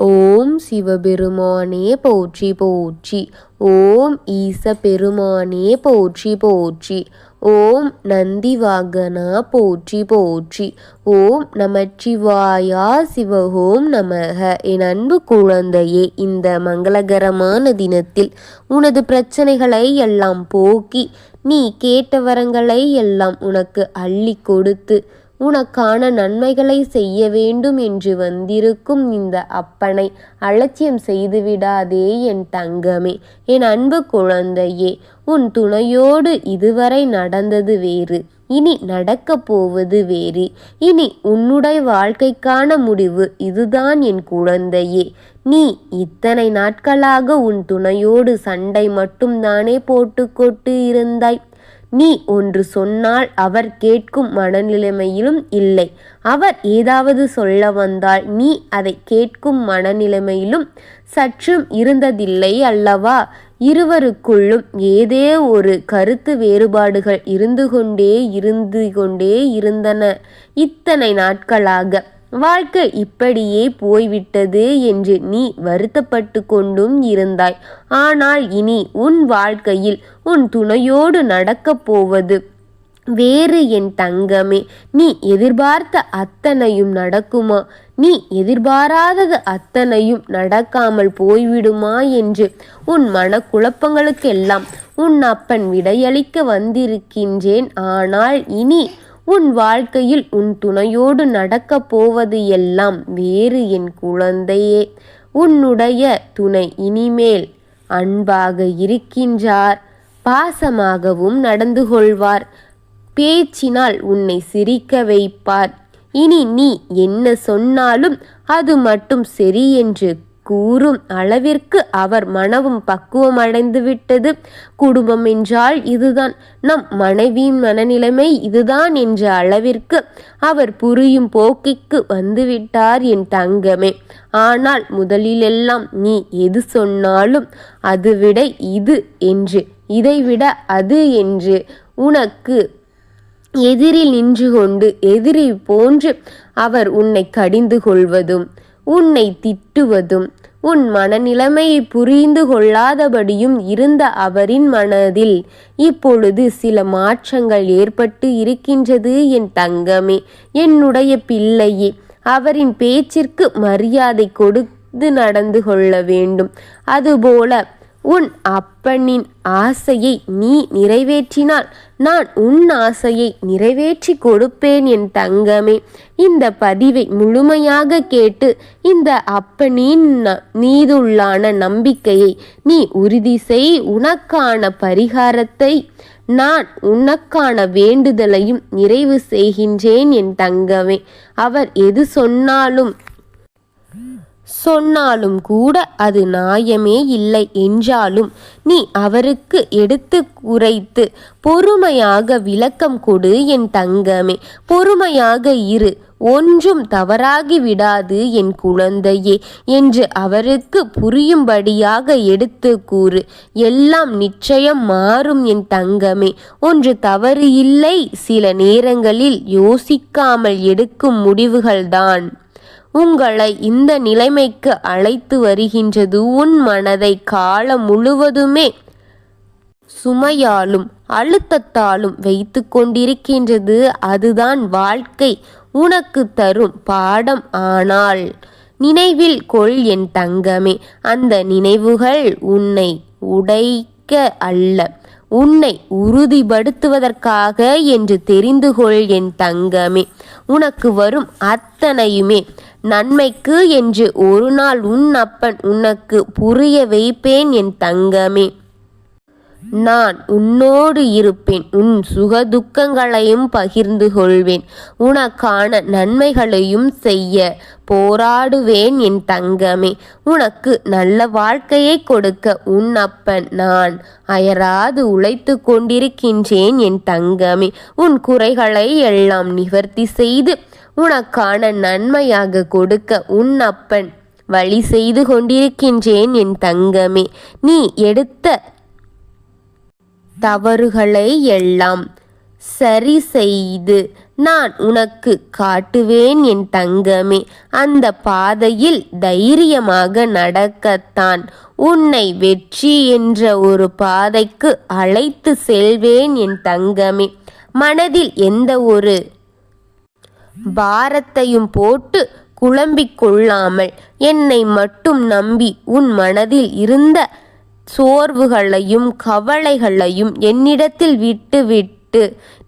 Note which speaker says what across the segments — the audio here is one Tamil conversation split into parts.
Speaker 1: ஓம் சிவபெருமானே போற்றி போற்றி. ஓம் ஈச பெருமானே போற்றி போற்றி. ஓம் நந்தி வாகனா போற்றி போற்றி. ஓம் நமச்சிவாயா சிவஹோம் நமக. என் அன்பு குழந்தையே, இந்த மங்களகரமான தினத்தில் உனது பிரச்சனைகளை எல்லாம் போக்கி நீ கேட்ட வரங்களை எல்லாம் உனக்கு அள்ளி கொடுத்து உனக்கான நன்மைகளை செய்ய வேண்டும் என்று வந்திருக்கும் இந்த அப்பனை அலட்சியம் செய்துவிடாதே என் தங்கமே. என் அன்பு குழந்தையே, உன் துணையோடு இதுவரை நடந்தது வேறு, இனி நடக்கப் போவது வேறு. இனி உன்னுடைய வாழ்க்கைக்கான முடிவு இதுதான் என் குழந்தையே. நீ இத்தனை நாட்களாக உன் துணையோடு சண்டை மட்டும்தானே போட்டுக்கொண்டு இருந்தாய். நீ ஒன்று சொன்னால் அவர் கேட்கும் மனநிலைமையிலும் இல்லை. அவர் ஏதாவது சொல்ல வந்தால் நீ அதை கேட்கும் மனநிலைமையிலும் சற்றும் இருந்ததில்லை அல்லவா? இருவருக்குள்ளும் ஏதே ஒரு கருத்து வேறுபாடுகள் இருந்து கொண்டே இருந்தன. இத்தனை நாட்களாக வாழ்க்கை இப்படியே போய்விட்டது என்று நீ வருத்தப்பட்டு கொண்டும் இருந்தாய். ஆனால் இனி உன் வாழ்க்கையில் உன் துணையோடு நடக்கப் போவது வேறு என் தங்கமே. நீ எதிர்பார்த்த அத்தனையும் நடக்குமா? நீ எதிர்பாராதது அத்தனையும் நடக்காமல் போய்விடுமா என்று உன் மனக்குழப்பங்களுக்கெல்லாம் உன் அப்பன் விடையளிக்க வந்திருக்கின்றேன். ஆனால் இனி உன் வாழ்க்கையில் உன் துணையோடு நடக்கப் போவது எல்லாம் வேறு என் குழந்தையே. உன்னுடைய துணை இனிமேல் அன்பாக இருக்கின்றார், பாசமாகவும் நடந்து கொள்வார், பேச்சினால் உன்னை சிரிக்க வைப்பார். இனி நீ என்ன சொன்னாலும் அது மட்டும் சரி என்று கூறும் அளவிற்கு அவர் மனமும் பக்குவம் அடைந்து விட்டது. குடும்பம் என்றால் இதுதான், நம் மனைவியின் மனநிலைமை இதுதான் என்ற அளவிற்கு அவர் புரியும் போக்கிற்கு வந்துவிட்டார் என் தங்கமே. ஆனால் முதலிலெல்லாம் நீ எது சொன்னாலும் அதுவிட இது என்று, இதைவிட அது என்று உனக்கு எதிரில் நின்று கொண்டு எதிரி போன்று அவர் உன்னை கடிந்து கொள்வதும் உன்னை திட்டுவதும் உன் மனநிலைமையை புரிந்து கொள்ளாதபடியும் இருந்த அவரின் மனதில் இப்பொழுது சில மாற்றங்கள் ஏற்பட்டு இருக்கின்றது என் தங்கமே. என்னுடைய பிள்ளையே, அவரின் பேச்சிற்கு மரியாதை கொடுத்து நடந்து கொள்ள வேண்டும். அதுபோல உன் அப்பனின் ஆசையை நீ நிறைவேற்றினால் நான் உன் ஆசையை நிறைவேற்றி கொடுப்பேன் என் தங்கமே. இந்த பதிவை முழுமையாக கேட்டு இந்த அப்பனின் மீதுள்ளான நம்பிக்கையை நீ உறுதி செய். உனக்கான பரிகாரத்தை நான் உனக்கான வேண்டுதலையும் நிறைவு செய்கின்றேன் என் தங்கமே. அவர் எது சொன்னாலும் கூட அது நியாயமே இல்லை என்றாலும் நீ அவருக்கு எடுத்து குறைத்து பொறுமையாக விளக்கம் கொடு என் தங்கமே. பொறுமையாக இரு, ஒன்றும் தவறாகி விடாது என் குழந்தையே என்று அவருக்கு புரியும்படியாக எடுத்து கூறு. எல்லாம் நிச்சயம் மாறும் என் தங்கமே. ஒன்று தவறு இல்லை, சில நேரங்களில் யோசிக்காமல் எடுக்கும் முடிவுகள்தான் உங்களை இந்த நிலைமைக்கு அழைத்து வருகின்றது. உன் மனதை காலம் முழுவதுமே சுமையாலும் அழுத்தத்தாலும் வைத்து கொண்டிருக்கின்றது. அதுதான் வாழ்க்கை உனக்கு தரும் பாடம். ஆனால் நினைவில் கொள் என் தங்கமே, அந்த நினைவுகள் உன்னை உடைக்க அல்ல, உன்னை உறுதிப்படுத்துவதற்காக என்று தெரிந்து கொள் என் தங்கமே. உனக்கு வரும் அத்தனையுமே நன்மைக்கு என்று ஒரு நாள் உன் அப்பன் உனக்கு புரிய வைப்பேன் என் தங்கமே. நான் உன்னோடு இருப்பேன், உன் சுக துக்கங்களையும் பகிர்ந்து கொள்வேன், உனக்கான நன்மைகளையும் செய்ய போராடுவேன் என் தங்கமே. உனக்கு நல்ல வாழ்க்கையை கொடுக்க உன் அப்பன் நான் அயராது உழைத்து கொண்டிருக்கின்றேன் என் தங்கமே. உன் குறைகளை எல்லாம் நிவர்த்தி செய்து உனக்கான நன்மையாக கொடுக்க உன் அப்பன் வழி செய்து கொண்டிருக்கின்றேன் என் தங்கமே. நீ எடுத்த தவறுகளை எல்லாம் சரி செய்து நான் உனக்கு காட்டுவேன் என் தங்கமே. அந்த பாதையில் தைரியமாக நடக்கத்தான் உன்னை வெற்றி என்ற ஒரு பாதைக்கு அழைத்து செல்வேன் என் தங்கமே. மனதில் எந்த ஒரு பாரத்தையும் போட்டு குழம்பிக் கொள்ளாமல் என்னை மட்டும் நம்பி உன் மனதில் இருந்த சோர்வுகளையும் கவலைகளையும் என்னிடத்தில் விட்டு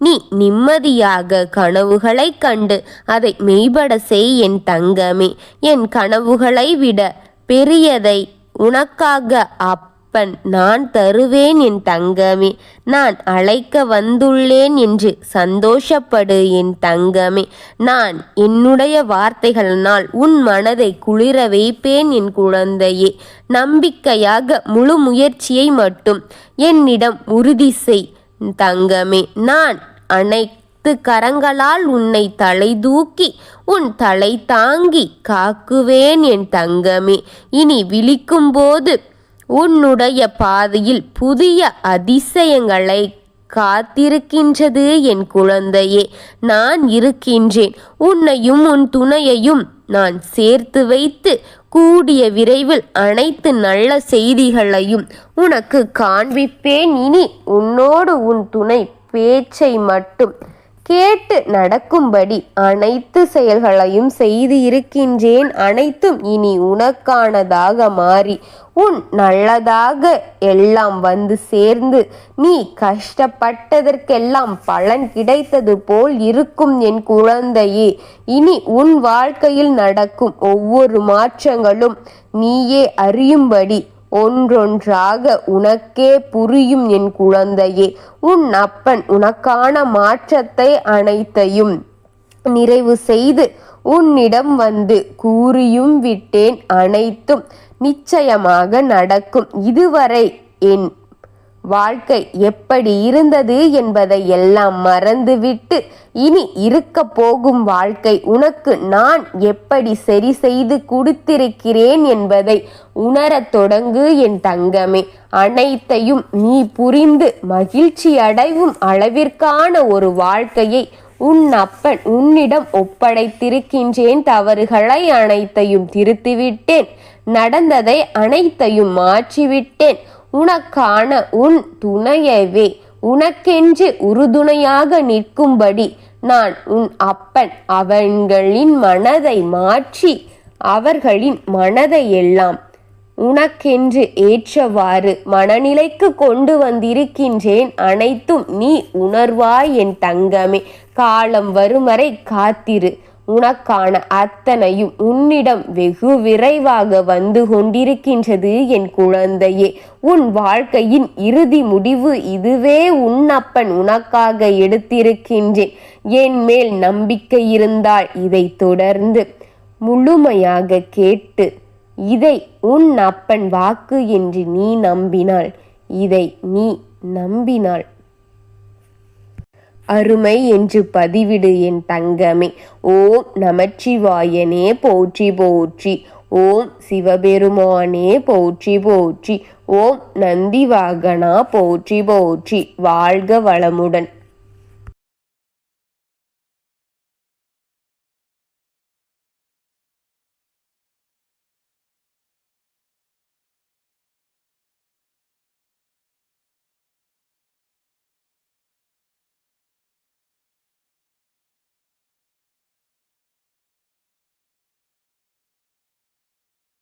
Speaker 1: நீ நிம்மதியாக கனவுகளை கண்டு அதை மெய்பட செய் என் தங்கமே. என் கனவுகளை விட பெரியதை உனக்காக அப்பன் நான் தருவேன் என் தங்கமே. நான் அழைக்க வந்துள்ளேன் என்று சந்தோஷப்படு என் தங்கமே. நான் என்னுடைய வார்த்தைகளினால் உன் மனதை குளிர வைப்பேன் என் குழந்தையே. நம்பிக்கையாக முழு முயற்சியை மட்டும் என்னிடம் உறுதி செய் தங்கமே. நான் அனைத்து கரங்களால் உன்னை தலை தூக்கி உன் தலை தாங்கி காக்குவேன் என் தங்கமே. இனி விழிக்கும்போது உன்னுடைய பாதையில் புதிய அதிசயங்களை காத்திருக்கின்றது என் குழந்தையே. நான் இருக்கின்றேன். உன்னையும் உன் துணையையும் நான் சேர்த்து வைத்து கூடிய விரைவில் அனைத்து நல்ல செய்திகளையும் உனக்கு காண்பிப்பேன். இனி உன்னோடு உன் துணை பேச்சை மட்டும் கேட்டு நடக்கும்படி அனைத்து செயல்களையும் செய்து இருக்கின்றேன். அனைத்தும் இனி உனக்கானதாக மாறி உன் நல்லதாக எல்லாம் வந்து சேர்ந்து நீ கஷ்டப்பட்டதற்கெல்லாம் பலன் கிடைத்தது போல் இருக்கும் என் குழந்தையே. இனி உன் வாழ்க்கையில் நடக்கும் ஒவ்வொரு மாற்றங்களும் நீயே அறியும்படி ஒன்றொன்றாக உனக்கே புரியும் என் குழந்தையே. உன் அப்பன் உனக்கான மாற்றத்தை அனைத்தையும் நிறைவு செய்து உன்னிடம் வந்து கூறியும் விட்டேன். அனைத்தும் நிச்சயமாக நடக்கும். இதுவரை என் வாழ்க்கை எப்படி இருந்தது என்பதை எல்லாம் மறந்துவிட்டு இனி இருக்க போகும் வாழ்க்கை உனக்கு நான் எப்படி சரி செய்து கொடுத்திருக்கிறேன் என்பதை உணரத் தொடங்கு என் தங்கமே. அனைத்தையும் நீ புரிந்து மகிழ்ச்சி அடைவும் அளவிற்கான ஒரு வாழ்க்கையை உன் அப்பன் உன்னிடம் ஒப்படைத்திருக்கின்றேன். தவறுகளை அனைத்தையும் திருத்திவிட்டேன். நடந்ததை அனைத்தையும் மாற்றிவிட்டேன். உனக்கான உன் துணையவே உனக்கென்று உறுதுணையாக நிற்கும்படி நான் உன் அப்பன் அவர்களின் மனதை மாற்றி அவர்களின் மனதை எல்லாம் உனக்கென்று ஏற்றவாறு மனநிலைக்கு கொண்டு வந்திருக்கின்றேன். அனைத்தும் நீ உணர்வாய் என் தங்கமே. காலம் வரும் வரை காத்திரு. உனக்கான அத்தனையும் உன்னிடம் வெகு விரைவாக வந்து கொண்டிருக்கின்றது என் குழந்தையே. உன் வாழ்க்கையின் இறுதி முடிவு இதுவே உன்னப்பன் உனக்காக எடுத்திருக்கின்றேன். என் மேல் நம்பிக்கை இருந்தால் இதை தொடர்ந்து முழுமையாக கேட்டு இதை உன் அப்பன் வாக்கு என்று நீ நம்பினாள், இதை நீ நம்பினாள் அருமை என்று பதிவிடு என் தங்கமே. ஓம் நமச்சிவாயனே போற்றி போற்றி. ஓம் சிவபெருமானே போற்றி போற்றி. ஓம் நந்திவாகனா போற்றி போற்றி. வாழ்க வளமுடன்.